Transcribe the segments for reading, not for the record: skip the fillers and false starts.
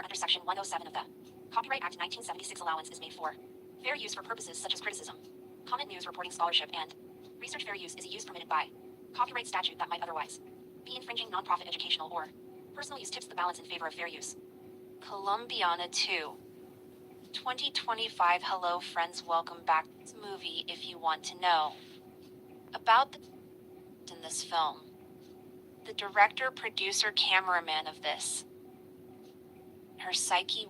under Section 107 of the Copyright Act 1976 allowance is made for fair use for purposes such as criticism, comment, news reporting, scholarship, and research. Fair use is a use permitted by copyright statute that might otherwise be infringing nonprofit educational or personal use. Tips the balance in favor of fair use. Colombiana 2. 2025. Hello friends, welcome back to this movie. If you want to know about in this film, the director, producer, cameraman of this, her psyche.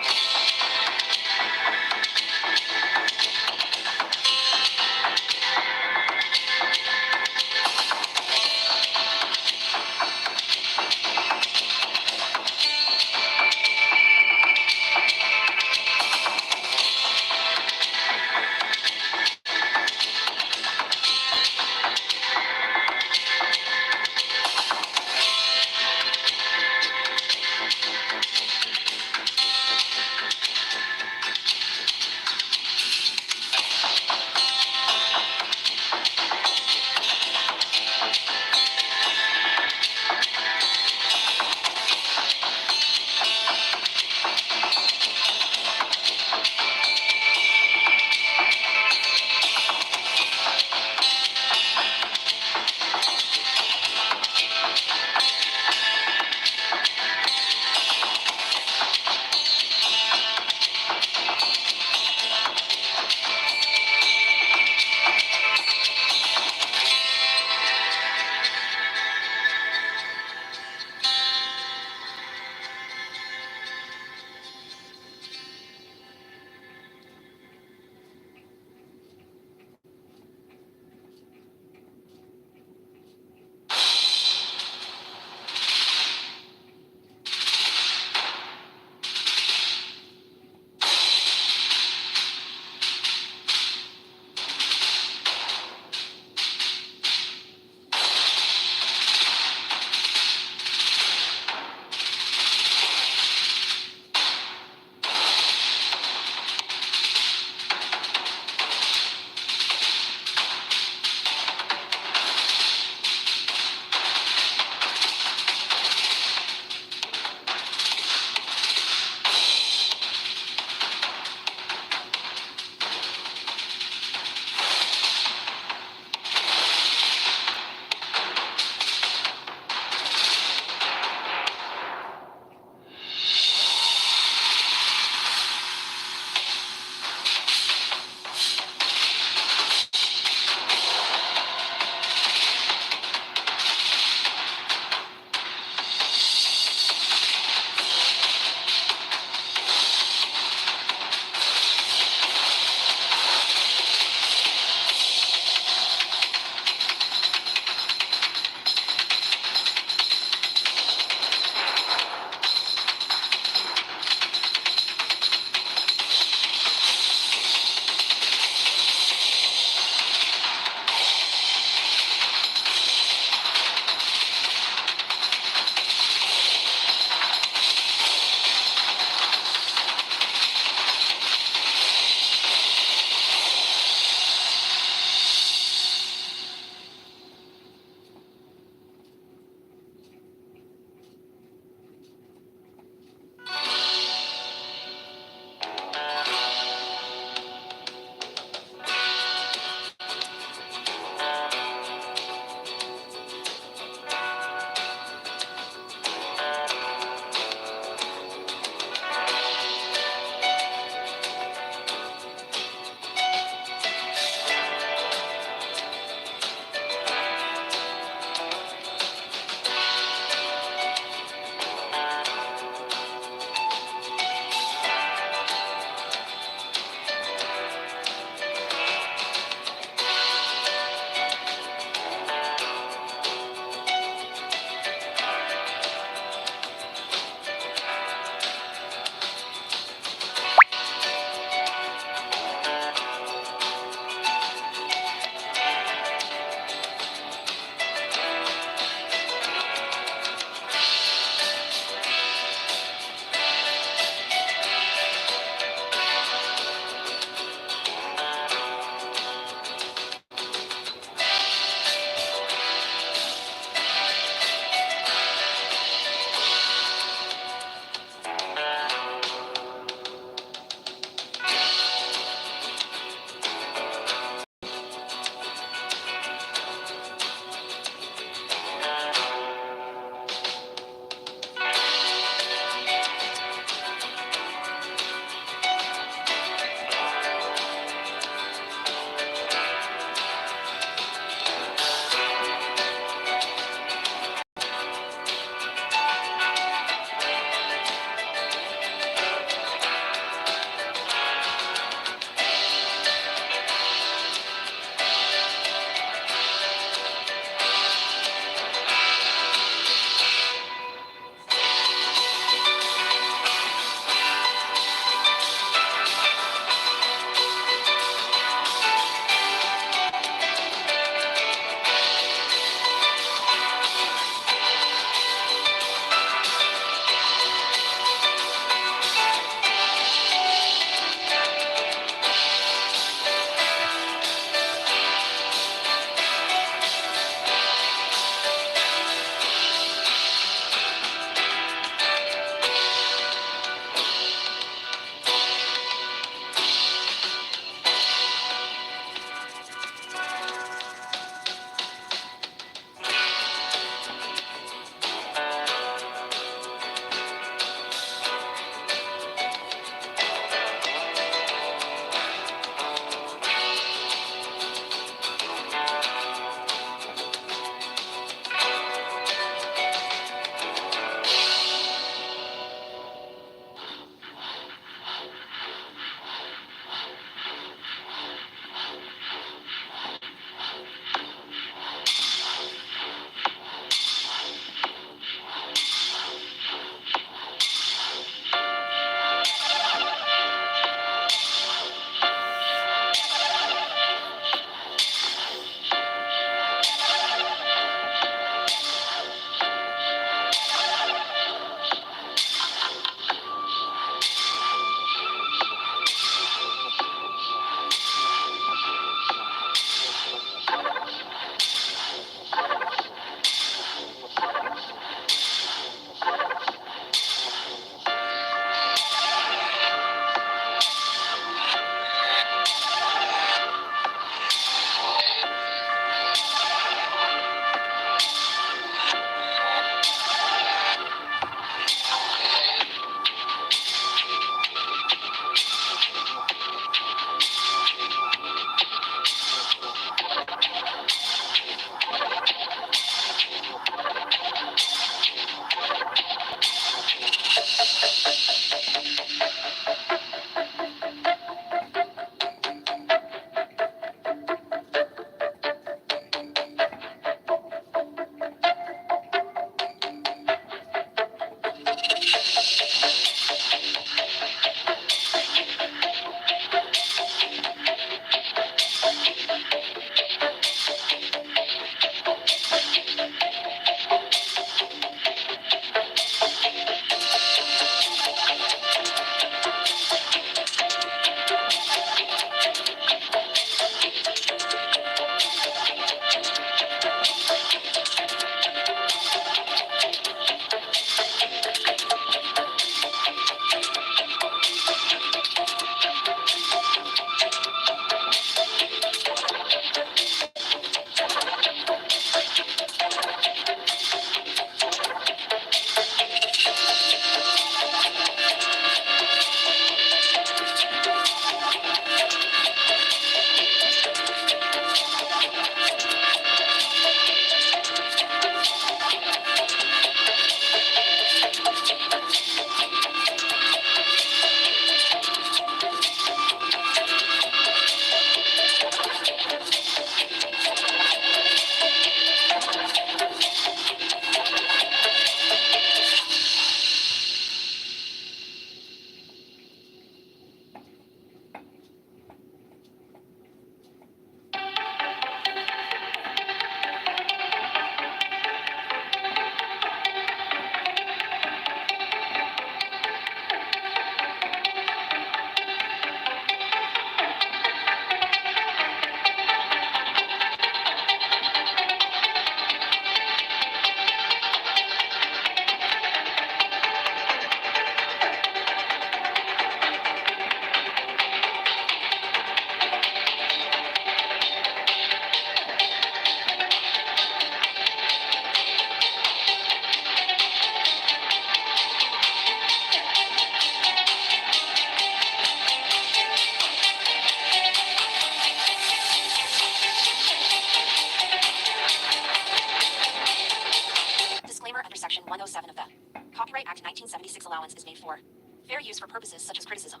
107 of the Copyright Act 1976 allowance is made for fair use for purposes such as criticism,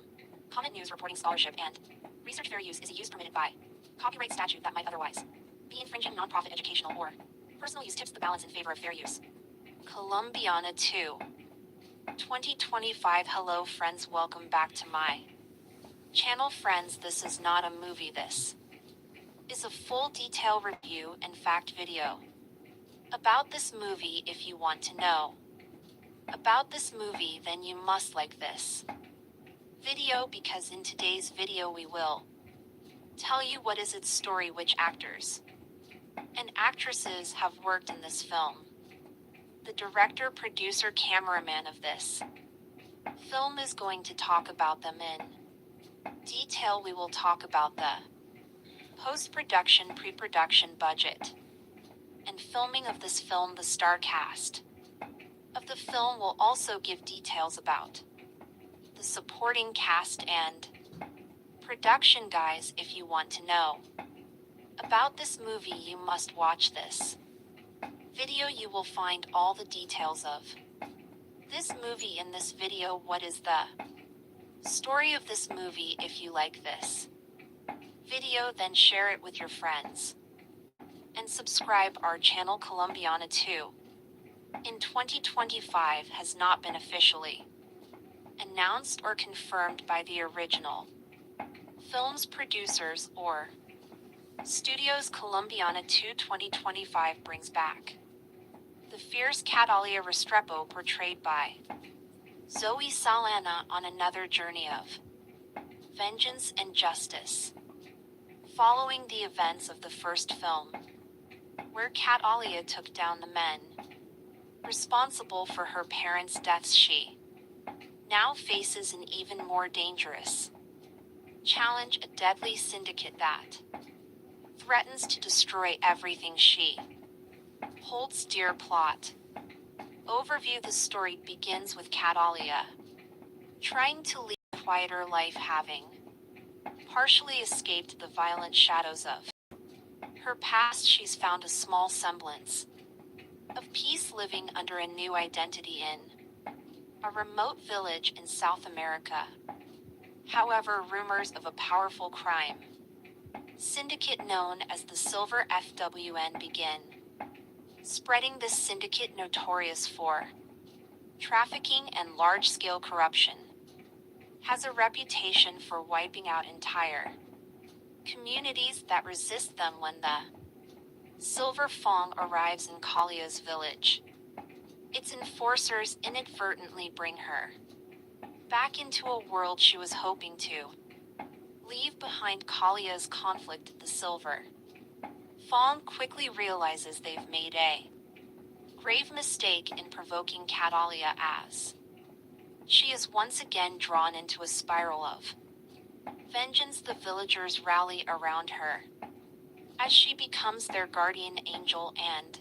comment, news reporting, scholarship, and research. Fair use is a use permitted by copyright statute that might otherwise be infringing nonprofit educational or personal use. Tips the balance in favor of fair use. Colombiana 2 2025. Hello friends, welcome back to my channel. Friends, this is not a movie, this is a full detail review and fact video about this movie. If you want to know about this movie, then you must like this video, because in today's video we will tell you what is its story, which actors and actresses have worked in this film, the director, producer, cameraman of this film is going to talk about them in detail. We will talk about the post-production, pre-production budget, and filming of this film. The star cast of the film will also give details about the supporting cast and production. Guys, if you want to know about this movie, you must watch this video. You will find all the details of this movie in this video. What is the story of this movie? If you like this video, then share it with your friends and subscribe our channel. Colombiana 2 in 2025 has not been officially announced or confirmed by the original film's producers or studios. Colombiana 2 2025 brings back the fierce Catalia Restrepo, portrayed by Zoe Saldana, on another journey of vengeance and justice. Following the events of the first film, where Catalia took down the men responsible for her parents' deaths, she now faces an even more dangerous challenge, a deadly syndicate that threatens to destroy everything she holds dear. Plot overview. The story begins with Catalia trying to lead a quieter life, having partially escaped the violent shadows of her past. She's found a small semblance of peace, living under a new identity in a remote village in South America. However, rumors of a powerful crime syndicate known as the Silver FWN begin spreading. This syndicate, notorious for trafficking and large-scale corruption, has a reputation for wiping out entire communities that resist them. When the Silver Fang arrives in Kalia's village, its enforcers inadvertently bring her back into a world she was hoping to leave behind. Kalia's conflict. The Silver Fang quickly realizes they've made a grave mistake in provoking Catalia, as she is once again drawn into a spiral of vengeance. The villagers rally around her as she becomes their guardian angel and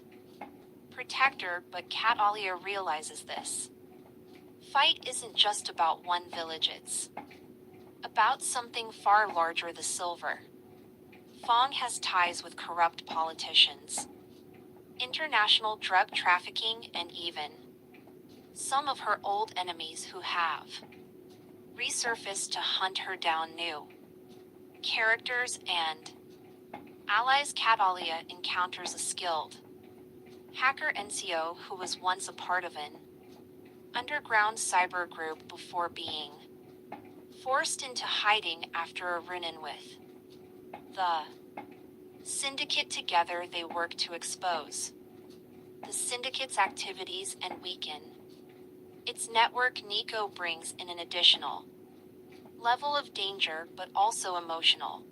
protector, but Catalia realizes this fight isn't just about one village, it's about something far larger. The Silver Fang has ties with corrupt politicians, international drug trafficking, and even some of her old enemies who have resurfaced to hunt her down. New characters and allies. Catalia encounters a skilled hacker, NCO, who was once a part of an underground cyber group before being forced into hiding after a run-in with the syndicate. Together they work to expose the syndicate's activities and weaken its network. Nico brings in an additional level of danger, but also emotional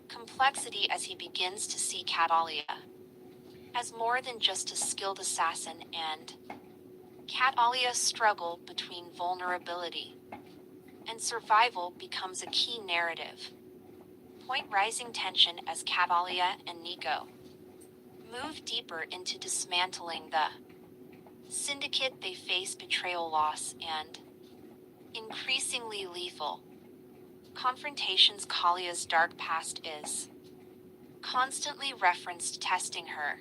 complexity, as he begins to see Catalia as more than just a skilled assassin, and Catalia's struggle between vulnerability and survival becomes a key narrative point. Rising tension as Catalia and Nico move deeper into dismantling the syndicate. They face betrayal, loss, and increasingly lethal confrontations. Kalia's dark past is constantly referenced, testing her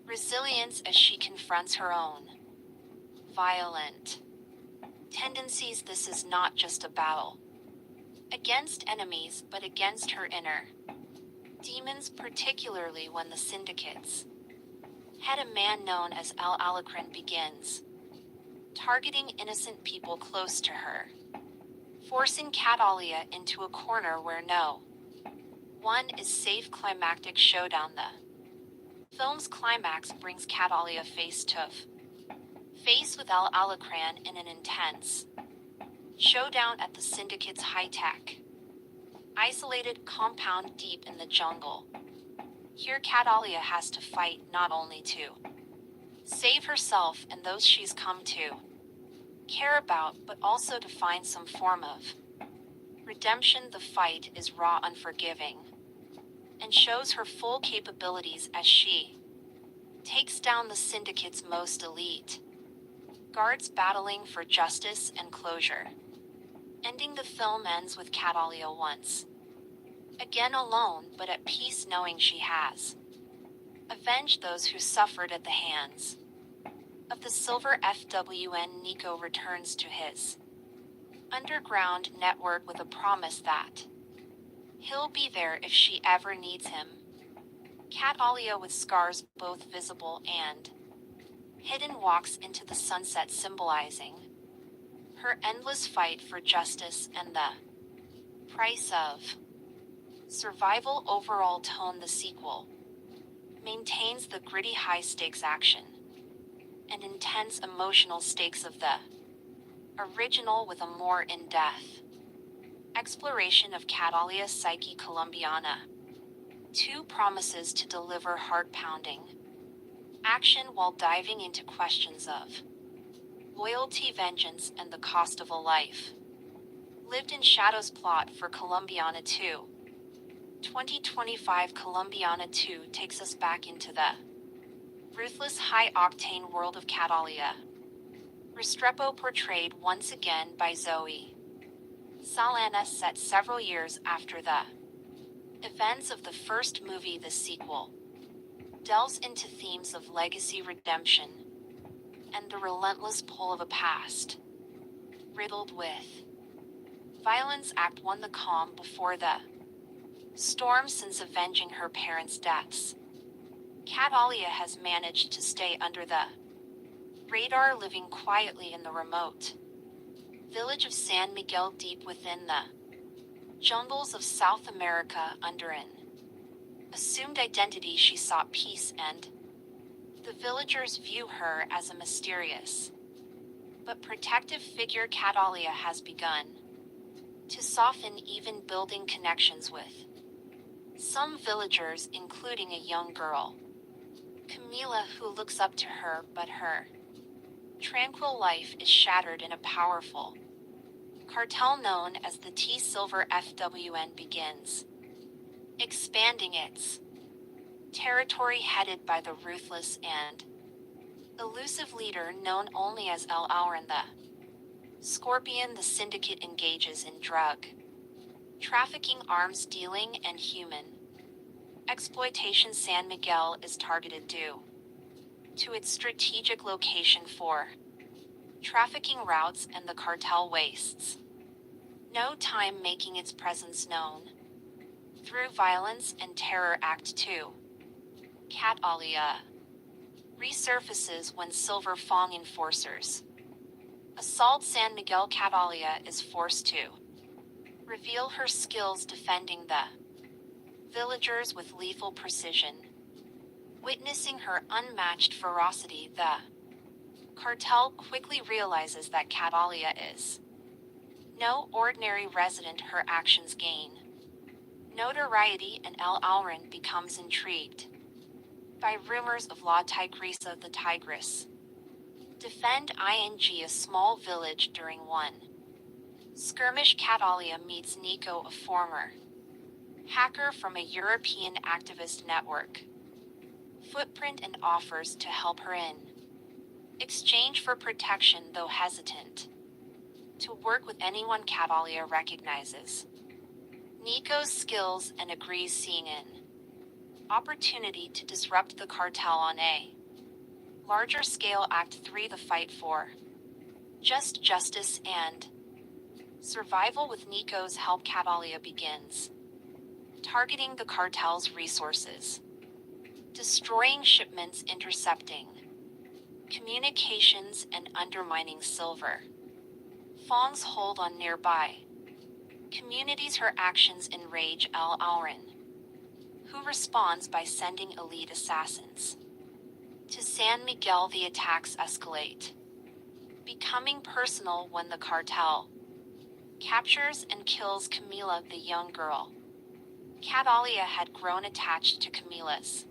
resilience as she confronts her own violent tendencies. This is not just a battle against enemies, but against her inner demons, particularly when the syndicates head, a man known as Al-Alakrin, begins targeting innocent people close to her, forcing Catalia into a corner where no one is safe. Climactic showdown. The film's climax brings Catalia face to face with Al-Alakran in an intense showdown at the syndicate's high-tech, isolated compound deep in the jungle. Here Catalia has to fight not only to save herself and those she's come to care about, but also to find some form of redemption. The fight is raw, unforgiving, and shows her full capabilities as she takes down the syndicate's most elite guards, battling for justice and closure. Ending, the film ends with Catalia once again alone, but at peace, knowing she has avenged those who suffered at the hands of the Silver FWN. Nico returns to his underground network with a promise that he'll be there if she ever needs him. Catalia, with scars both visible and hidden, walks into the sunset, symbolizing her endless fight for justice and the price of survival. Overall tone: the sequel maintains the gritty, high-stakes action and intense emotional stakes of the original, with a more in-depth exploration of Catalia's psyche. Colombiana 2 promises to deliver heart-pounding action while diving into questions of loyalty, vengeance, and the cost of a life lived in shadows. Plot for Colombiana 2. 2025. Colombiana 2 takes us back into the ruthless, high-octane world of Catalia Restrepo, portrayed once again by Zoe Saldana, set several years after the events of the first movie. The sequel delves into themes of legacy, redemption, and the relentless pull of a past riddled with violence. Act 1: the calm before the storm. Since avenging her parents' deaths, Catalia has managed to stay under the radar, living quietly in the remote village of San Miguel, deep within the jungles of South America. Under an assumed identity, she sought peace, and the villagers view her as a mysterious but protective figure. Catalia has begun to soften, even building connections with some villagers, including a young girl, Camila, who looks up to her, but her tranquil life is shattered in a powerful cartel known as the T Silver FWN begins expanding its territory, headed by the ruthless and elusive leader known only as El Auron the Scorpion. The syndicate engages in drug trafficking, arms dealing, and human exploitation. San Miguel is targeted due to its strategic location for trafficking routes, and the cartel wastes no time making its presence known through violence and terror. Act 2: Catalia resurfaces when Silver Fong enforcers assault San Miguel. Catalia is forced to reveal her skills defending the villagers with lethal precision. Witnessing her unmatched ferocity, the cartel quickly realizes that Catalia is no ordinary resident. Her actions gain notoriety, and El Auron becomes intrigued by rumors of La Tigresa, the Tigress defend ing a small village. During one skirmish, Catalia meets Nico, a former hacker from a European activist network footprint, and offers to help her in exchange for protection, though hesitant to work with anyone Catalia recognizes Nico's skills and agrees, seeing an opportunity to disrupt the cartel on a larger scale. Act 3: the fight for Just justice and survival with Nico's help. Catalia begins targeting the cartel's resources, destroying shipments, intercepting communications, and undermining silver. Fong's hold on nearby communities. Her actions enrage Al Auren, who responds by sending elite assassins to San Miguel. The attacks escalate, becoming personal when the cartel captures and kills Camila, the young girl. Catalia had grown attached to Camila's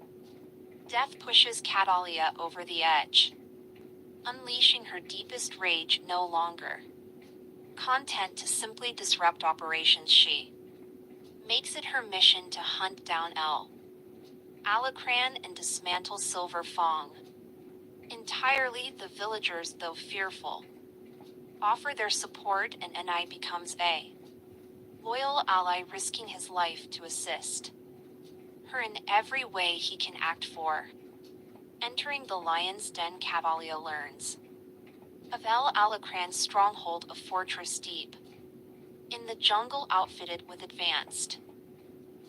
death pushes Catalia over the edge, unleashing her deepest rage. No longer content to simply disrupt operations, she makes it her mission to hunt down El Alacran and dismantle Silver Fong entirely. The villagers, though fearful, offer their support, and Ni becomes a loyal ally, risking his life to assist her in every way he can act for. Entering the lion's den, Catalia learns of El Alacran's stronghold, a fortress deep in the jungle, outfitted with advanced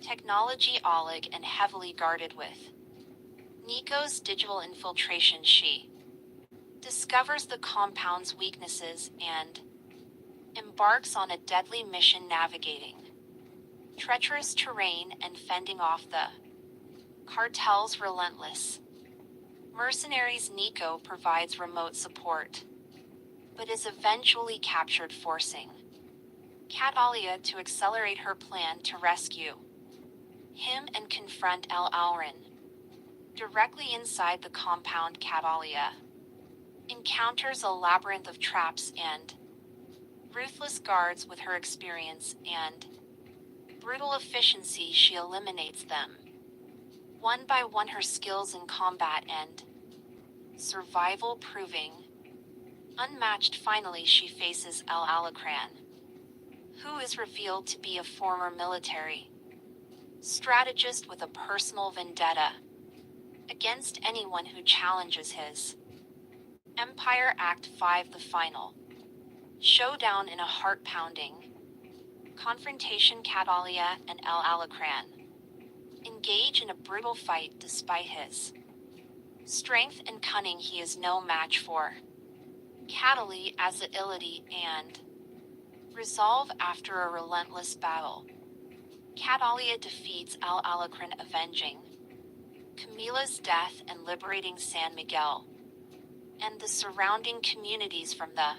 technology, Oleg, and heavily guarded with Nico's digital infiltration. She discovers the compound's weaknesses and embarks on a deadly mission, navigating treacherous terrain and fending off the cartel's relentless mercenaries. Nico provides remote support, but is eventually captured, forcing Catalia to accelerate her plan to rescue him and confront El Auren. Directly inside the compound, Catalia encounters a labyrinth of traps and ruthless guards. With her experience and brutal efficiency, she eliminates them one by one, her skills in combat and survival proving unmatched. Finally, she faces El Alacran, who is revealed to be a former military strategist with a personal vendetta against anyone who challenges his empire. Act 5, the final showdown. In a heart-pounding confrontation, Catalia and El Alacran engage in a brutal fight. Despite his strength and cunning, he is no match for Catalia. As agility and resolve after a relentless battle, Catalia defeats El Alacran, avenging Camila's death and liberating San Miguel and the surrounding communities from the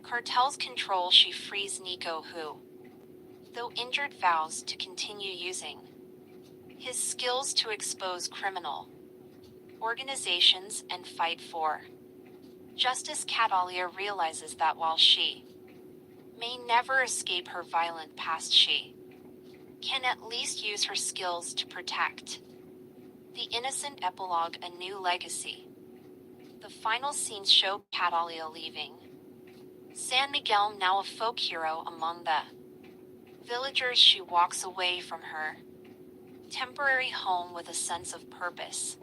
cartel's control. She frees Nico, who, though injured, vows to continue using his skills to expose criminal organizations and fight for justice. Catalia realizes that while she may never escape her violent past, she can at least use her skills to protect the innocent. Epilogue, a new legacy. The final scenes show Catalia leaving San Miguel, now a folk hero among the villagers. She walks away from her temporary home with a sense of purpose,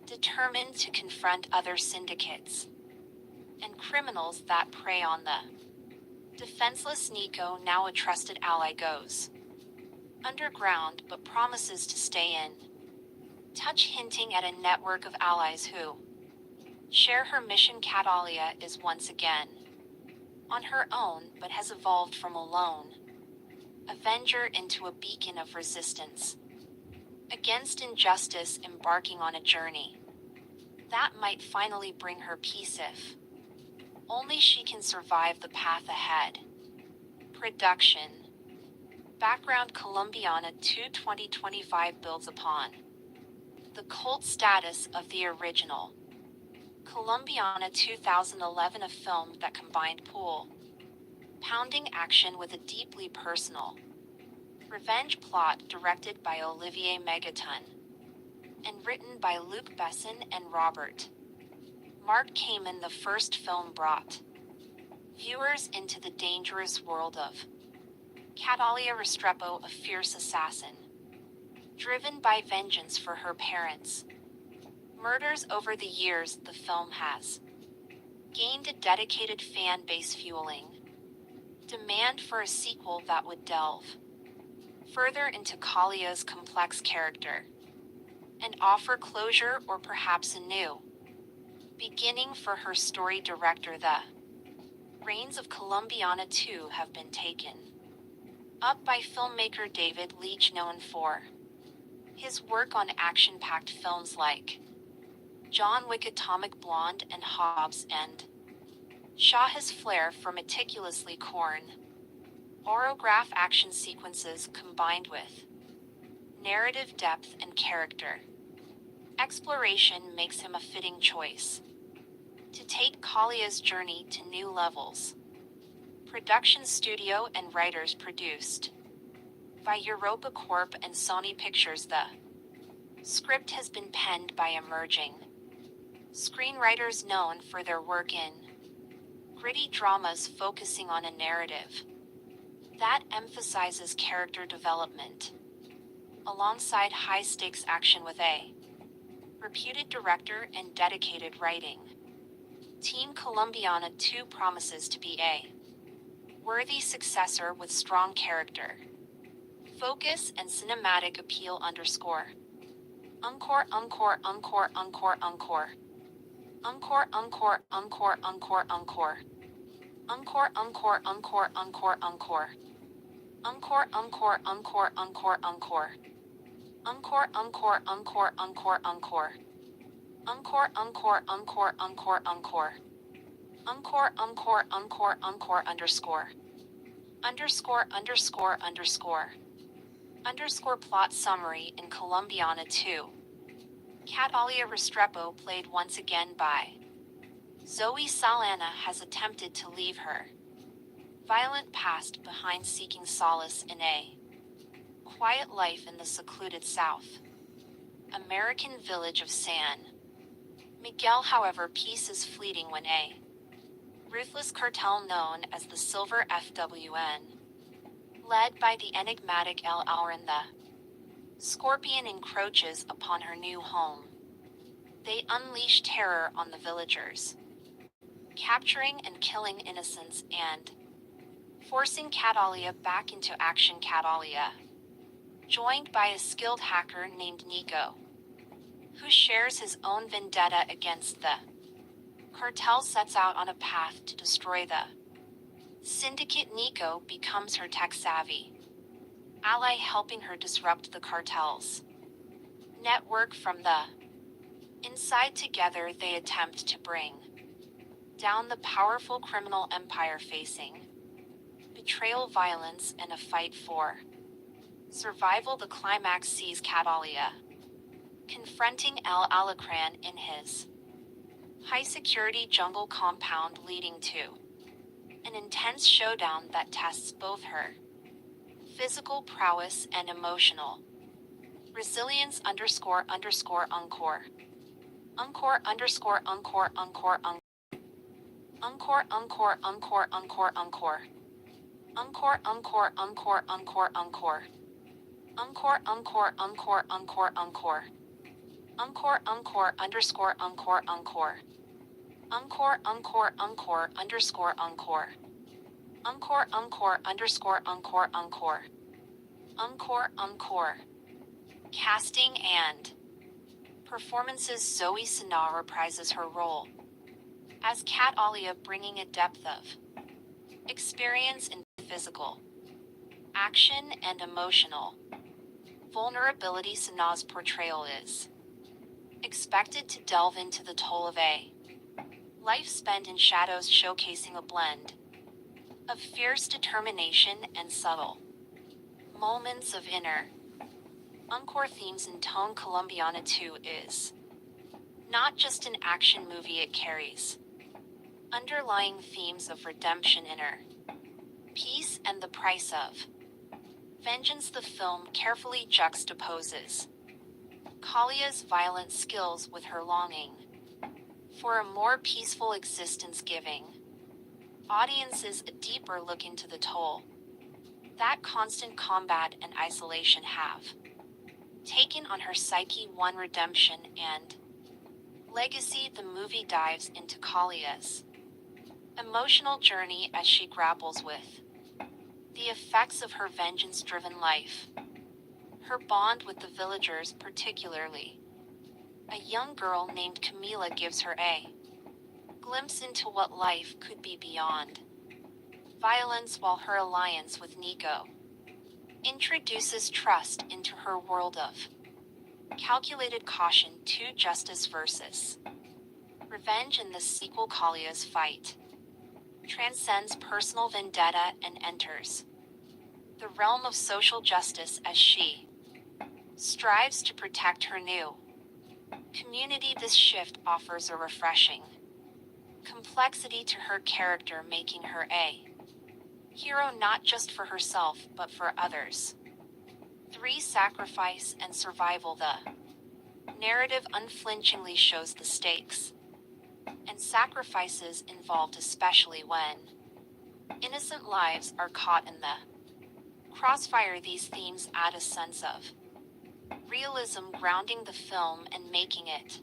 determined to confront other syndicates and criminals that prey on the defenseless. Nico, now a trusted ally, goes underground but promises to stay in touch, hinting at a network of allies who share her mission. Catalia is once again on her own, but has evolved from a lone Avenger into a beacon of resistance against injustice, embarking on a journey that might finally bring her peace if only she can survive the path ahead. Production background: Colombiana 2 2025 builds upon the cult status of the original Colombiana 2011, a film that combined pounding action with a deeply personal revenge plot, directed by Olivier Megaton and written by Luc Besson and Robert Mark Kamen. The first film brought viewers into the dangerous world of Catalia Restrepo, a fierce assassin driven by vengeance for her parents' murders. Over the years, the film has gained a dedicated fan base fueling demand for a sequel that would delve further into Kalia's complex character and offer closure or perhaps a new beginning for her story director. The reins of Colombiana 2 have been taken up by filmmaker David Leitch, known for his work on action-packed films like John Wick, Atomic Blonde, and Hobbs and Shaw. Has flair for meticulously choreographed action sequences combined with narrative depth and character exploration makes him a fitting choice to take Kalia's journey to new levels. Production studio and writers produced by Europa Corp and Sony Pictures. The script has been penned by emerging screenwriters known for their work in gritty dramas focusing on a narrative that emphasizes character development alongside high-stakes action with a reputed director and dedicated writing team. Colombiana 2 promises to be a worthy successor with strong character focus and cinematic appeal. Encore. Encore, encore, encore, encore, encore. Encore, encore, encore, encore, encore. Encore, encore, encore, encore, encore. Encore, encore, encore, encore, encore. Encore, encore, encore, encore, encore. Encore, encore, encore, encore, encore. Encore, encore, encore, encore, underscore. Underscore, underscore, underscore. Underscore plot summary in Colombiana 2. Catalia Restrepo, played once again by Zoe Saldana, has attempted to leave her violent past behind, seeking solace in a quiet life in the secluded South American village of San Miguel. However, peace is fleeting when a ruthless cartel known as the Silver FWN, led by the enigmatic El Auron the Scorpion, encroaches upon her new home. They unleash terror on the villagers, capturing and killing innocents and forcing Catalia back into action. Catalia, joined by a skilled hacker named Nico, who shares his own vendetta against the cartel, sets out on a path to destroy the syndicate. Nico becomes her tech-savvy ally, helping her disrupt the cartel's network from the inside. Together, they attempt to bring down the powerful criminal empire, facing betrayal, violence, and a fight for survival. The climax sees Catalia confronting El Alacran in his high-security jungle compound, leading to an intense showdown that tests both her physical prowess and emotional resilience. Underscore, underscore, encore. Encore, underscore, encore, encore, encore. Encore, encore, encore, encore, encore. Encore, encore, encore, encore, encore. Encore, encore, encore, encore, encore. Encore, encore, underscore, encore, encore. Encore, encore, encore, underscore, encore. Encore, encore, underscore, encore, encore. Encore, encore. Casting and performances. Zoe Saldana reprises her role as Catalia, bringing a depth of experience in physical action and emotional vulnerability. Saldana's portrayal is expected to delve into the toll of a life spent in shadows, showcasing a blend of fierce determination and subtle moments of inner encore themes in tone. Colombiana 2 is not just an action movie, it carries underlying themes of redemption, inner peace, and the price of vengeance. The film carefully juxtaposes Kalia's violent skills with her longing for a more peaceful existence, giving audiences a deeper look into the toll that constant combat and isolation have taken on her psyche. One, redemption and legacy. The movie dives into Kalia's Emotional journey as she grapples with the effects of her vengeance-driven life. Her bond with the villagers particularly. A young girl named Camila gives her a glimpse into what life could be beyond violence, while her alliance with Nico introduces trust into her world of calculated caution to justice versus revenge. In this sequel, Kalia's fight transcends personal vendetta and enters the realm of social justice as she strives to protect her new community. This shift offers a refreshing complexity to her character, making her a hero not just for herself but for others. 3. Sacrifice and survival. The narrative unflinchingly shows the stakes and sacrifices involved, especially when innocent lives are caught in the crossfire. These themes add a sense of realism, grounding the film and making it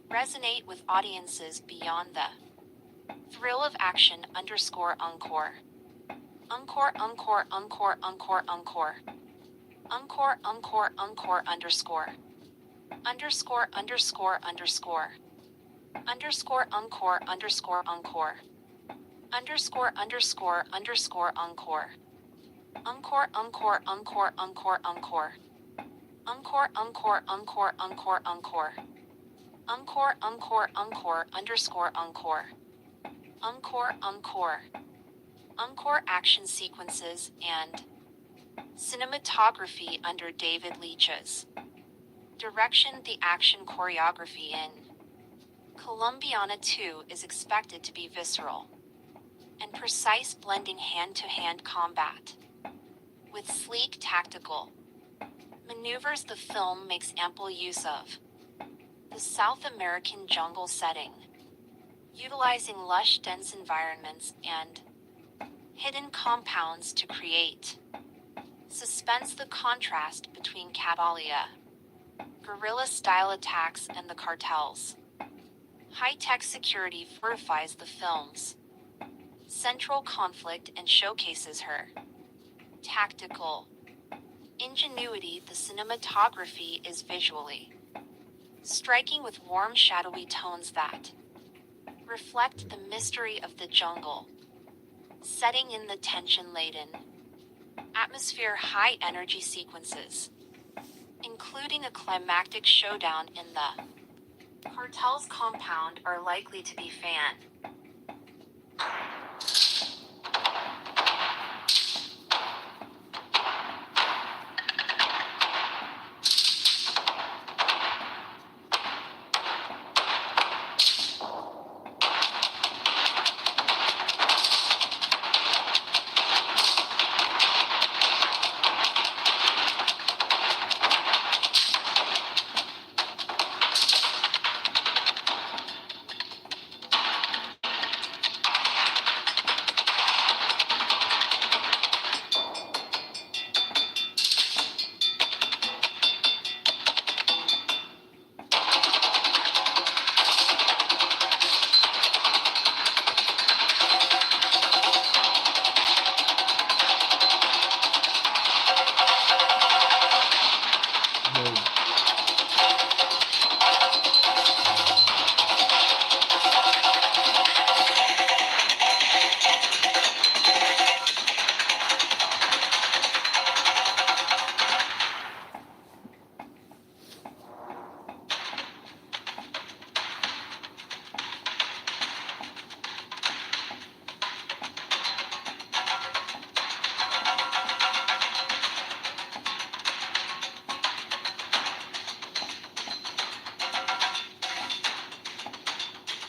resonate with audiences beyond the thrill of action. Encore. Encore, encore, encore, encore, encore. Encore, encore, encore, underscore. Underscore, underscore, underscore. Underscore, encore, underscore, encore. Underscore, underscore, underscore, encore. Encore, encore, encore, encore, encore. Encore, encore, encore, encore, encore. Encore, encore, encore, underscore, encore. Encore, encore. Encore action sequences and cinematography under David Leitch's direction. The action choreography in Colombiana 2 is expected to be visceral and precise, blending hand-to-hand combat with sleek tactical maneuvers. The film makes ample use of the South American jungle setting, utilizing lush, dense environments and hidden compounds to create suspense. The contrast between Catalia guerrilla-style attacks and the cartel's high-tech security fortifies the film's central conflict and showcases her tactical ingenuity. The cinematography is visually striking, with warm, shadowy tones that reflect the mystery of the jungle, setting in the tension-laden atmosphere. High-energy sequences, including a climactic showdown in the cartel's compound, are likely to be fan